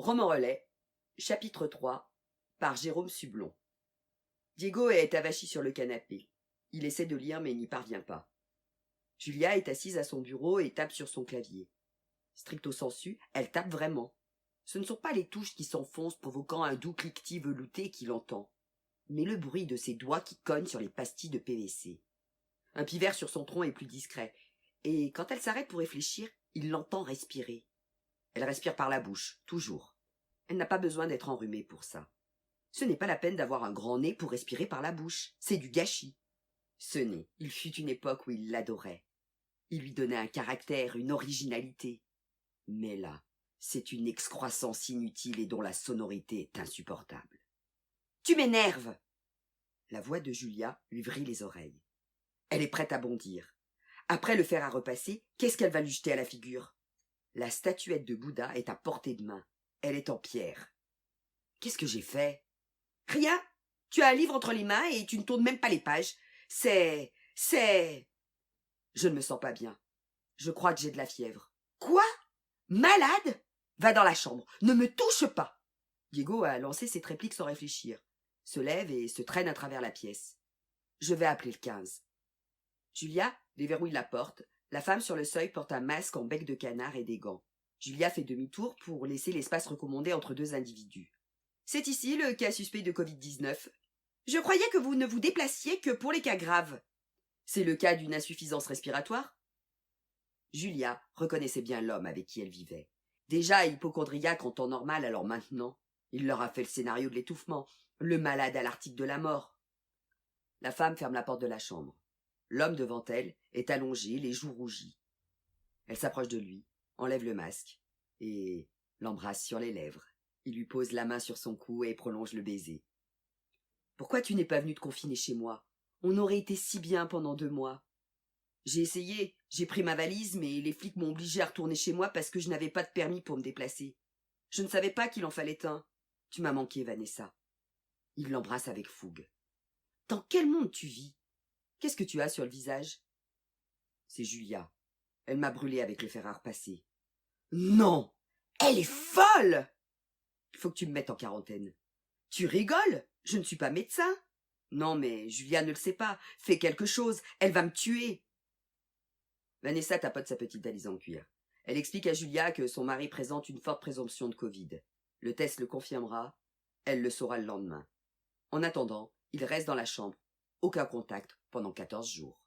Roman relais, chapitre 3, par Jérôme Sublon. Diego est avachi sur le canapé. Il essaie de lire mais n'y parvient pas. Julia est assise à son bureau et tape sur son clavier. Stricto sensu, elle tape vraiment. Ce ne sont pas les touches qui s'enfoncent provoquant un doux cliquetis velouté qu'il entend, mais le bruit de ses doigts qui cognent sur les pastilles de PVC. Un pivert sur son tronc est plus discret, et quand elle s'arrête pour réfléchir, il l'entend respirer. Elle respire par la bouche, toujours. Elle n'a pas besoin d'être enrhumée pour ça. Ce n'est pas la peine d'avoir un grand nez pour respirer par la bouche, c'est du gâchis. Ce nez, il fut une époque où il l'adorait. Il lui donnait un caractère, une originalité. Mais là, c'est une excroissance inutile et dont la sonorité est insupportable. « Tu m'énerves !» La voix de Julia lui vrille les oreilles. Elle est prête à bondir. Après le fer à repasser, qu'est-ce qu'elle va lui jeter à la figure? La statuette de Bouddha est à portée de main. Elle est en pierre. Qu'est-ce que j'ai fait? Rien. Tu as un livre entre les mains et tu ne tournes même pas les pages. C'est... Je ne me sens pas bien. Je crois que j'ai de la fièvre. Quoi? Malade? Va dans la chambre. Ne me touche pas. Diego a lancé cette réplique sans réfléchir, se lève et se traîne à travers la pièce. Je vais appeler le 15. Julia déverrouille la porte. La femme sur le seuil porte un masque en bec de canard et des gants. Julia fait demi-tour pour laisser l'espace recommandé entre deux individus. C'est ici le cas suspect de Covid-19. Je croyais que vous ne vous déplaciez que pour les cas graves. C'est le cas d'une insuffisance respiratoire? Julia reconnaissait bien l'homme avec qui elle vivait. Déjà hypocondriaque en temps normal, alors maintenant, il leur a fait le scénario de l'étouffement, le malade à l'article de la mort. La femme ferme la porte de la chambre. L'homme devant elle est allongé, les joues rougies. Elle s'approche de lui, enlève le masque et l'embrasse sur les lèvres. Il lui pose la main sur son cou et prolonge le baiser. « Pourquoi tu n'es pas venu te confiner chez moi? On aurait été si bien pendant 2 mois. J'ai essayé, j'ai pris ma valise, mais les flics m'ont obligé à retourner chez moi parce que je n'avais pas de permis pour me déplacer. Je ne savais pas qu'il en fallait un. Tu m'as manqué, Vanessa. » Il l'embrasse avec fougue. « Dans quel monde tu vis? Qu'est-ce que tu as sur le visage? » C'est Julia. Elle m'a brûlé avec le fer à repasser. « Non! Elle est folle! Il faut que tu me mettes en quarantaine. »« Tu rigoles? Je ne suis pas médecin. »« Non, mais Julia ne le sait pas. Fais quelque chose. Elle va me tuer. » Vanessa tapote sa petite valise en cuir. Elle explique à Julia que son mari présente une forte présomption de Covid. Le test le confirmera. Elle le saura le lendemain. En attendant, il reste dans la chambre. Aucun contact pendant 14 jours.